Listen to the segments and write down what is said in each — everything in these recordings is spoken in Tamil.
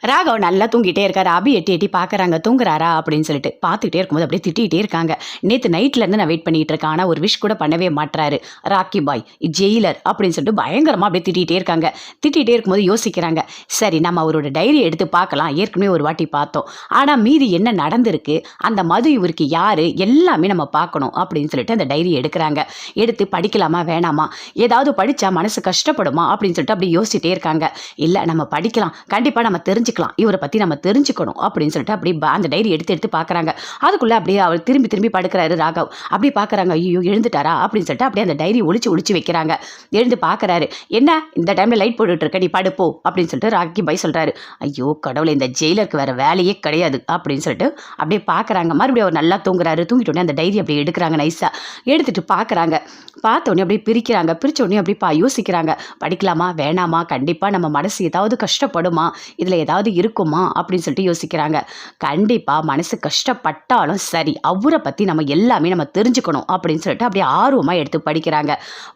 ராகவ் நல்லா தூங்கிட்டே இருக்காரு. அபி எட்டி எட்டி பார்க்குறாங்க, தூங்குறாரா அப்படின்னு சொல்லிட்டு. பார்த்துக்கிட்டே இருக்கும்போது அப்படியே திட்டிகிட்டே இருக்காங்க. நேற்று நைட்லேருந்து நான் வெயிட் பண்ணிகிட்டு இருக்கேன், ஆனால் ஒரு விஷ் கூட பண்ணவே மாட்டுறாரு ராக்கி பாய், ஜெயிலர் அப்படின்னு சொல்லிட்டு பயங்கரமாக அப்படியே திட்டிகிட்டே இருக்காங்க. திட்டிகிட்டே இருக்கும்போது யோசிக்கிறாங்க, சரி நம்ம அவரோட டைரி எடுத்து பார்க்கலாம், ஏற்கனவே ஒரு வாட்டி பார்த்தோம், ஆனால் மீதி என்ன நடந்திருக்கு, அந்த மது இவருக்கு யார், எல்லாமே நம்ம பார்க்கணும் அப்படின்னு சொல்லிட்டு அந்த டைரி எடுக்கிறாங்க. எடுத்து படிக்கலாமா வேணாமா, ஏதாவது படித்தா மனசு கஷ்டப்படுமா அப்படின்னு சொல்லிட்டு அப்படி யோசிச்சுட்டே இருக்காங்க. இல்லை நம்ம படிக்கலாம், கண்டிப்பாக நம்ம தெரிஞ்சுக்கலாம், இவரை பற்றி நம்ம தெரிஞ்சுக்கணும் அப்படின்னு சொல்லிட்டு அப்படி அந்த டைரி எடுத்து பார்க்குறாங்க. அதுக்குள்ளே அப்படியே அவர் திரும்பி படுக்கிறாரு ராகவ். அப்படி பார்க்குறாங்க, ஐயோ எழுந்துட்டாரா அப்படின்னு சொல்லிட்டு அப்படியே அந்த டைரி ஒளிச்சு வைக்கிறாங்க. எழுந்து பார்க்குறாரு, என்ன இந்த டைமில் லைட் போட்டுட்டு இருக்க, நீ படுப்போ அப்படின்னு சொல்லிட்டு ராக்கி பாய் சொல்கிறாரு. ஐயோ கடவுளை, இந்த ஜெயிலருக்கு வேறு வேலையே கிடையாது அப்படின்னு சொல்லிட்டு அப்படியே பார்க்குறாங்க. மறுபடியும் அவர் நல்லா தூங்குறாரு. தூங்கிட்டோடனே அந்த டைரி அப்படியே எடுக்கிறாங்க, நைஸாக எடுத்துகிட்டு பார்க்குறாங்க. பார்த்தோன்னே அப்படியே பிரிக்கிறாங்க. பிரித்தோடனே அப்படியே யோசிக்கிறாங்க, படிக்கலாமா வேணாமா, கண்டிப்பாக நம்ம மனசு ஏதாவது கஷ்டப்படுமா, இதில் ஏதாவது இருக்குமா அப்படின்னு சொல்லிட்டு யோசிக்கிறாங்க. கண்டிப்பாக மனசு கஷ்டப்பட்டாலும் சரி, அவரை பற்றி நம்ம எல்லாமே நம்ம தெரிஞ்சுக்கணும் அப்படின்னு சொல்லிட்டு அப்படியே ஆர்வமாக எடுத்து படிக்கிறாங்க.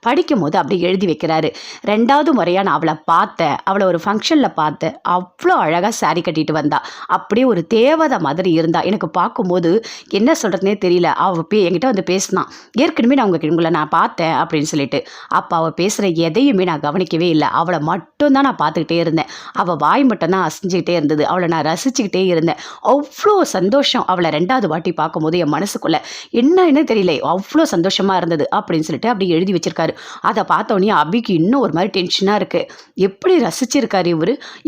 படிக்கும்போது அப்படியே எழுதி வைக்கிறாரு. 2வது முறையாக நான் அவளை பார்த்தேன், அவளை ஒரு ஃபங்க்ஷனில் பார்த்தேன், அவ்வளோ அழகாக சாரி கட்டிட்டு வந்தா, அப்படியே ஒரு தேவதை மாதிரி இருந்தா. எனக்கு பார்க்கும்போது என்ன சொல்கிறதுனே தெரியல. அவள் என்கிட்ட வந்து பேசினான், ஏற்கனவே நான் உங்களை நான் பார்த்தேன் அப்படின்னு சொல்லிட்டு. அப்போ அவள் பேசுகிற எதையுமே நான் கவனிக்கவே இல்லை, அவளை மட்டும்தான் நான் பார்த்துக்கிட்டே இருந்தேன். அவள் வாய் மட்டும்தான் அசைஞ்சிக்கிட்டே இருந்தது, அவளை நான் ரசிச்சுக்கிட்டே இருந்தேன். அவ்வளோ சந்தோஷம். அவளை 2வது வாட்டி பார்க்கும்போது என் மனசுக்குள்ளே என்னன்னு தெரியல, அவ்வளோ சந்தோஷமாக இருந்தது அப்படின்னு சொல்லிட்டு அப்படி எழுதி வச்சிருக்காரு. அதை பார்த்தோன்னே அபிக்கு இன்னும் ஒரு மாதிரி டென்ஷனாக இருக்குது. எப்படி ரசிச்சிருக்காரு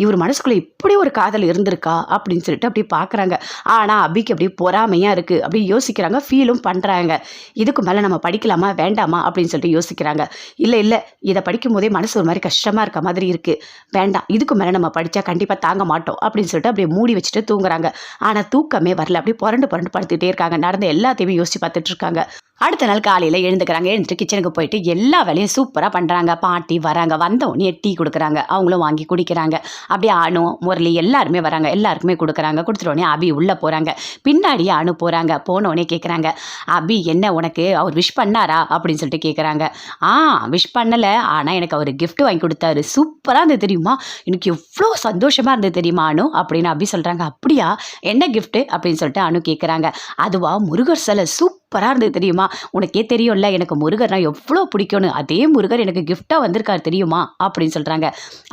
இவர் மனசுக்குள்ளே இப்படி ஒரு காதல் இருந்திருக்கா அப்படின்னு சொல்லிட்டு அப்படி பார்க்குறாங்க. ஆனால் அபிக்கு அப்படி பொறாமையாக இருக்குது. அப்படி யோசிக்கிறாங்க, ஃபீலும் பண்ணுறாங்க. இதுக்கு மேலே நம்ம படிக்கலாமா வேண்டாமா அப்படின்னு சொல்லிட்டு யோசிக்கிறாங்க. இல்லை இதை படிக்கும் போதே மனசு ஒரு மாதிரி கஷ்டமாக இருக்க மாதிரி இருக்குது, வேண்டாம், இதுக்கு மேலே நம்ம படித்தா கண்டிப்பாக தாங்க மாட்டோம் அப்படின்னு சொல்லிட்டு அப்படியே மூடி வச்சுட்டு தூங்குறாங்க. ஆனால் தூக்கமே வரல. அப்படியே புரண்டு படுத்துக்கிட்டே இருக்காங்க. நடந்த எல்லாத்தையுமே யோசிச்சு பார்த்துட்டு இருக்காங்க. அடுத்த நாள் காலையில் எழுந்துக்கிறாங்க. எழுந்துட்டு கிச்சனுக்கு போயிட்டு எல்லா வேலையும் சூப்பராக பண்ணுறாங்க. பாட்டி வராங்க, வந்தவொடனே டீ கொடுக்குறாங்க, அவங்களும் வாங்கி குடிக்கிறாங்க. அப்படியே அனு, முரளி எல்லாருமே வராங்க, எல்லாருக்குமே கொடுக்குறாங்க. கொடுத்துட்டோடனே அபி உள்ளே போகிறாங்க. பின்னாடியே அனு போகிறாங்க. போனோடனே கேட்குறாங்க, அபி என்ன உனக்கு அவர் விஷ் பண்ணாரா அப்படின்னு சொல்லிட்டு கேட்குறாங்க. விஷ் பண்ணலை, ஆனால் எனக்கு அவர் கிஃப்ட் வாங்கி கொடுத்தாரு, சூப்பராக இருந்தது தெரியுமா, எனக்கு எவ்வளோ சந்தோஷமாக இருந்தது தெரியுமா அனு அப்படின்னு அபி சொல்கிறாங்க. அப்படியா, என்ன கிஃப்ட்டு அப்படின்னு சொல்லிட்டு அனு கேட்குறாங்க. அதுவா, முருகர் சிலை சூப்பராக இருந்தது தெரியுமா, உனக்கே தெரியும்ல எனக்கு முருகர்னா எவ்வளோ பிடிக்கும்னு, அதே முருகர் எனக்கு கிஃப்டாக வந்திருக்காரு தெரியுமா அப்படின்னு சொல்கிறாங்க.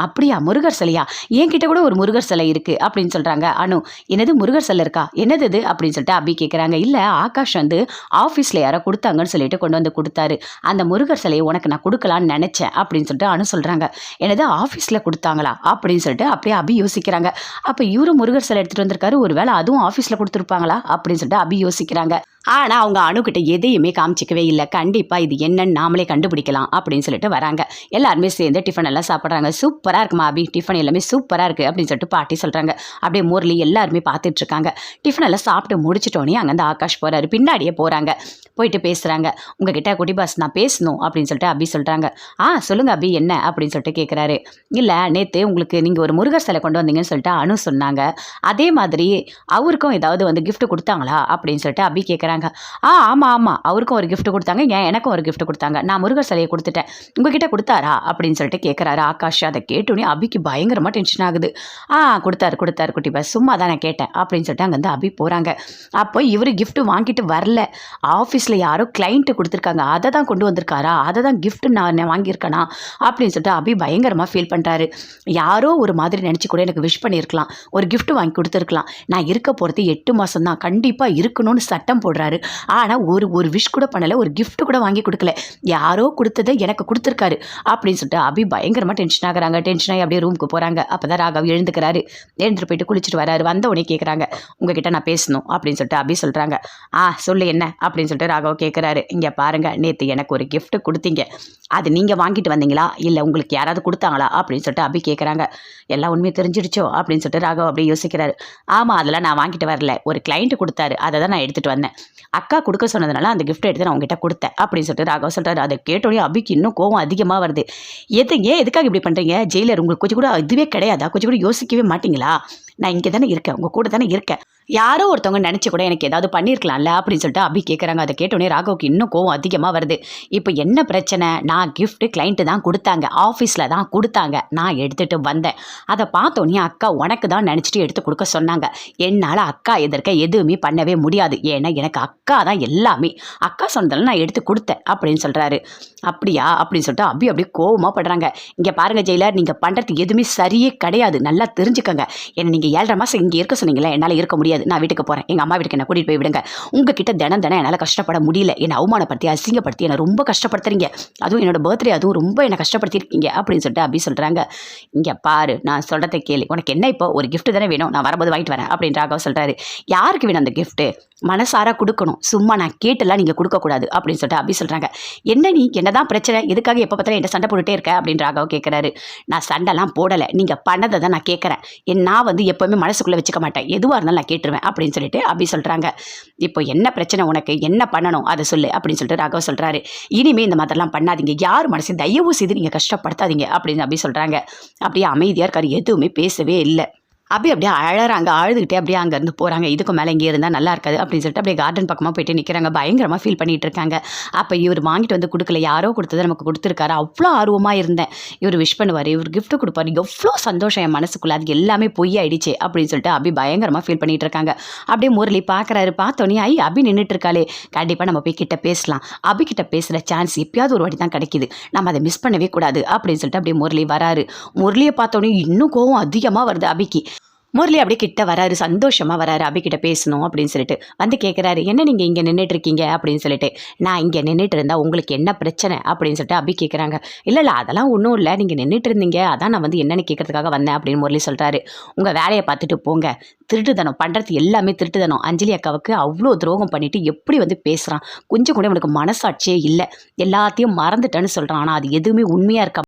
அப்படியா, முருகர் சிலையா, என்கிட்ட கூட ஒரு முருகர் சிலை இருக்குது அப்படின்னு சொல்கிறாங்க அனு. என்னது முருகர் சிலை இருக்கா, என்னது இது அப்படின்னு சொல்லிட்டு அபி கேட்குறாங்க. இல்லை, ஆகாஷ் வந்து ஆஃபீஸில் யாரோ கொடுத்தாங்கன்னு சொல்லிட்டு கொண்டு வந்து கொடுத்தாரு, அந்த முருகர் சிலையை உனக்கு நான் கொடுக்கலான்னு நினச்சேன் அப்படின்னு சொல்லிட்டு அனு சொல்கிறாங்க. என்னது ஆஃபீஸில் கொடுத்தாங்களா அப்படின்னு சொல்லிட்டு அப்படியே அபி யோசிக்கிறாங்க. அப்போ இவரும் முருகர் சிலை எடுத்துகிட்டு வந்திருக்காரு, ஒரு வேளை அதுவும் ஆஃபீஸில் கொடுத்துருப்பாங்களா அப்படின்னு சொல்லிட்டு அபி யோசிக்கிறாங்க. ஆனால் அவங்க அணுக்கிட்ட எதையுமே காமிச்சிக்கவே இல்லை. கண்டிப்பாக இது என்னன்னு நாமளே கண்டுபிடிக்கலாம் அப்படின்னு சொல்லிட்டு வராங்க. எல்லாருமே சேர்ந்து டிஃபன் எல்லாம் சாப்பிட்றாங்க. சூப்பராக இருக்குமா அபி, டிஃபன் எல்லாமே சூப்பராக இருக்குது அப்படின்னு சொல்லிட்டு பாட்டி சொல்கிறாங்க. அப்படியே முரளி எல்லாருமே பார்த்துட்ருக்காங்க. டிஃபன் எல்லாம் சாப்பிட்டு முடிச்சிட்டோன்னே அங்கேருந்து ஆகாஷ் போகிறாரு. பின்னாடியே போகிறாங்க. போயிட்டு பேசுகிறாங்க. உங்ககிட்ட குட்டி பாஸ் நான் பேசணும் அப்படின்னு சொல்லிட்டு அபி சொல்கிறாங்க. சொல்லுங்கள் அபி, என்ன அப்படின்னு சொல்லிட்டு கேட்குறாரு. இல்லை, நேற்று உங்களுக்கு நீங்கள் ஒரு முருகர் சிலை கொண்டு வந்தீங்கன்னு சொல்லிட்டு அனு சொன்னாங்க, அதே மாதிரி அவருக்கும் ஏதாவது வந்து கிஃப்ட் கொடுத்தாங்களா அப்படின்னு சொல்லிட்டு அபி கேட்குறாங்க. ஆமாம், அவருக்கும் ஒரு கிஃப்ட் கொடுத்தாங்க, எனக்கும் ஒரு கிஃப்ட் கொடுத்தாங்க, நான் முருகர் சிலையை கொடுத்துட்டேன், உங்ககிட்ட கொடுத்தாரா அப்படின்னு சொல்லிட்டு கேட்குறாரு ஆகாஷ். அதை கேட்டோன்னே அபிக்கு பயங்கரமாக டென்ஷன் ஆகுது. கொடுத்தாரு குட்டி பாஸ், சும்மா தான் நான் கேட்டேன் அப்படின்னு சொல்லிட்டு அங்கேருந்து அபி போகிறாங்க. அப்போ இவர் கிஃப்ட் வாங்கிட்டு வரல, ஆஃபீஸில் யாரோ கிளைண்ட்டு கொடுத்துருக்காங்க, அதை தான் கொண்டு வந்திருக்காரா, அதை தான் கிஃப்ட் நான் வாங்கியிருக்கேனா அப்படின்னு சொல்லிட்டு அபி பயங்கரமாக ஃபீல் பண்ணுறாரு. யாரோ ஒரு மாதிரி நினச்சி கூட எனக்கு விஷ் பண்ணியிருக்கலாம், ஒரு கிஃப்ட் வாங்கி கொடுத்துருக்கலாம், நான் இருக்க போகிறது 8 மாதம் தான், கண்டிப்பாக இருக்கணும்னு சட்டம் போடுறாரு. ஆனால் ஒரு விஷ் கூட பண்ணலை, ஒரு கிஃப்ட் கூட வாங்கி கொடுக்கல, யாரோ கொடுத்ததை எனக்கு கொடுத்துருக்காரு அப்படின்னு சொல்லிட்டு அபி பயங்கரமாக டென்ஷன் ஆகுறாங்க. டென்ஷன் ஆகி அப்படியே ரூமுக்கு போகிறாங்க. அப்போ தான் ராகவ் எழுந்துக்கிறாரு. எழுந்துட்டு போயிட்டு குளிச்சுட்டு வராரு. வந்த உடனே கேட்குறாங்க, உங்ககிட்ட நான் பேசணும் அப்படின்னு சொல்லிட்டு அபி சொல்கிறாங்க. சொல்லு என்ன அப்படின்னு சொல்லிட்டு ராகவ் கேட்குறாரு. இங்கே பாருங்கள், நேற்று எனக்கு ஒரு கிஃப்ட் கொடுத்தீங்க, அது நீங்கள் வாங்கிட்டு வந்தீங்களா இல்லை உங்களுக்கு யாராவது கொடுத்தாங்களா அப்படின்னு சொல்லிட்டு அபி கேட்குறாங்க. எல்லாம் உண்மையை தெரிஞ்சிடுச்சோ அப்படின்னு சொல்லிட்டு ராகவ் அப்படியே யோசிக்கிறாரு. ஆமாம், அதெல்லாம் நான் வாங்கிட்டு வரல, ஒரு கிளைண்ட்டு கொடுத்தாரு, அதை தான் நான் எடுத்துகிட்டு வந்தேன், அக்கா கொடுக்க சொன்னதுனால அந்த கிஃப்ட் எடுத்து நான் உங்ககிட்ட கொடுத்தேன் அப்படின்னு சொல்லிட்டு ராகவ் சொல்கிறாரு. அதை கேட்டோடனே அபிக்கு இன்னும் கோவம் அதிகமாக வருது. எதுக்காக இப்படி பண்ணுறீங்க, ஜெயிலர் உங்களுக்கு கொஞ்சம் கூட இதுவே கிடையாதா, கொஞ்சம் கூட யோசிக்கவே மாட்டிங்களா, நான் இங்கே தானே இருக்கேன், உங்கள் கூட தானே இருக்கேன், யாரோ ஒருத்தவங்க நினச்சி கூட எனக்கு ஏதாவது பண்ணியிருக்கலாம்ல அப்படின்னு சொல்லிட்டு அபி கேட்குறாங்க. அதை கேட்டோடனே ராகவுக்கு இன்னும் கோவம் அதிகமாக வருது. இப்போ என்ன பிரச்சனை? நான் கிஃப்ட்டு கிளைண்ட்டு தான் கொடுத்தாங்க, ஆஃபீஸில் தான் கொடுத்தாங்க, நான் எடுத்துகிட்டு வந்தேன். அதை பார்த்தோன்னே அக்கா உனக்கு தான் நினச்சிட்டு எடுத்து கொடுக்க சொன்னாங்க. என்னால் அக்கா எதிர்க்க எதுவுமே பண்ணவே முடியாது. ஏன்னா எனக்கு அக்கா தான் எல்லாமே. அக்கா சொன்னதெல்லாம் நான் எடுத்து கொடுத்தேன் அப்படின்னு சொல்கிறாரு. அப்படியா அப்படின்னு சொல்லிட்டு அபி அப்படியே கோவமாக படுறாங்க. இங்கே பாருங்கள் ஜெயிலர், நீங்கள் பண்ணுறது எதுவுமே சரியே கிடையாது, நல்லா தெரிஞ்சுக்கங்க. என்னை நீங்கள் 7.5 மாதம் இங்கே இருக்க சொன்னீங்களே, என்னால் இருக்க முடியாது. நான் வீட்டுக்கு போகிறேன், எங்கள் அம்மா வீட்டுக்கு என்ன கூட்டிகிட்டு போய் விடுங்க. உங்ககிட்ட தினம் என்னால் கஷ்டப்பட முடியல. என்னை அவமானப்படுத்தி அசிங்கப்படுத்தி என்னை ரொம்ப கஷ்டப்படுத்துறீங்க. அதுவும் என்னோட பர்த்டே, அதுவும் ரொம்ப என்னை கஷ்டப்படுத்திருக்கீங்க அப்படின்னு சொல்லிட்டு அப்படி சொல்கிறாங்க. இங்கே பாரு, நான் சொல்கிறத கேளு. உனக்கு என்ன இப்போ ஒரு கிஃப்ட் தானே வேணும், நான் வரும்போது வாங்கிட்டு வரேன் அப்படின்னு ராகவ் சொல்கிறாரு. யாருக்கு வேணும் அந்த கிஃப்ட்டு? மனசார கொடுக்கணும், சும்மா நான் கேட்டெல்லாம் நீங்கள் கொடுக்கக்கூடாது அப்படின்னு சொல்லிட்டு அப்படி சொல்கிறாங்க. என்ன நீ என்னதான் பிரச்சனை, எதுக்காக எப்போ பார்த்தாலும் என்ன சண்டை போட்டுகிட்டே இருக்க அப்படின்னு ராகவ் கேட்குறாரு. நான் சண்டைலாம் போடலை, நீங்கள் பண்ணதை தான் நான் கேட்குறேன். நான் எப்போவுமே மனசுக்குள்ளே வச்சுக்க மாட்டேன், எதுவாக இருந்தாலும் நான் கேட்டுருவேன் அப்படின்னு சொல்லிட்டு அப்படி சொல்கிறாங்க. இப்போ என்ன பிரச்சனை உனக்கு, என்ன பண்ணணும் அதை சொல்லு அப்படின்னு சொல்லிட்டு ராகவ் சொல்கிறாரு. இனிமேல் இந்த மாதிரிலாம் பண்ணாதீங்க, யார் மனசையும் தயவு செய்து நீங்கள் கஷ்டப்படுத்தாதீங்க அப்படின்னு அப்படி சொல்கிறாங்க. அப்படியே அமைதியாக இருக்காரு, எதுவுமே பேசவே இல்லை. அப்படியே அழறாங்க, அழுதுகிட்டே அப்படியே அங்கேருந்து போகிறாங்க. இதுக்கு மேலே இங்கே இருந்தால் நல்லா இருக்காது அப்படின்னு சொல்லிட்டு அப்படியே கார்டன் பக்கமாக போயிட்டு நிற்கிறாங்க. பயங்கரமாக ஃபீல் பண்ணிகிட்டு இருக்காங்க. அப்போ இவர் வாங்கிட்டு வந்து கொடுக்கல, யாரோ கொடுத்ததை நமக்கு கொடுத்துருக்காரு. அவ்வளோ ஆர்வமாக இருந்தேன், இவர் விஷ் பண்ணுவார், இவர் கிஃப்ட் கொடுப்பாரு, எவ்வளோ சந்தோஷம் என் மனசுக்குள்ளே, அது எல்லாமே பொய்யாயிடுச்சு அப்படின்னு சொல்லிட்டு அபி பயங்கரமாக ஃபீல் பண்ணிகிட்டு இருக்காங்க. அப்படியே முரளி பார்க்குறாரு. பார்த்தோன்னே அபி நின்றுட்டு இருக்காளே, கண்டிப்பாக நம்ம போய் கிட்ட பேசலாம், அபி கிட்ட பேசுகிற சான்ஸ் எப்பயாவது ஒரு வாட்டி தான் கிடைக்கிது, நம்ம அதை மிஸ் பண்ணவே கூடாது அப்படின்னு சொல்லிட்டு அப்படியே முரளி வராரு. முரளியை பார்த்தோன்னே இன்னும் கோவம் அதிகமாக வருது அபிக்கு. முரளி அப்படியே கிட்ட வராரு, சந்தோஷமாக வராரு, அபிக்கிட்ட பேசணும் அப்படின்னு சொல்லிட்டு வந்து கேட்குறாரு. என்ன நீங்கள் இங்கே நின்றுட்டு இருக்கீங்க அப்படின்னு சொல்லிட்டு. நான் இங்கே நின்றுட்டு இருந்தால் உங்களுக்கு என்ன பிரச்சனை அப்படின்னு சொல்லிட்டு அபி கேட்குறாங்க. இல்லை அதெல்லாம் ஒன்றும் இல்லை, நீங்கள் நின்றுட்டு இருந்தீங்க, அதான் நான் வந்து என்னென்னு கேட்கறதுக்காக வந்தேன் அப்படின்னு முரளி சொல்கிறாரு. உங்கள் வேலையை பார்த்துட்டு போங்க, திருட்டுத்தனம் பண்ணுறது எல்லாமே திருட்டுத்தனம். அஞ்சலி அக்காவுக்கு அவ்வளோ துரோகம் பண்ணிவிட்டு எப்படி வந்து பேசுகிறான், கொஞ்சம் கூட உனக்கு மனசாட்சியே இல்லை, எல்லாத்தையும் மறந்துட்டேன்னு சொல்கிறான். ஆனால் அது எதுவுமே உண்மையாக இருக்க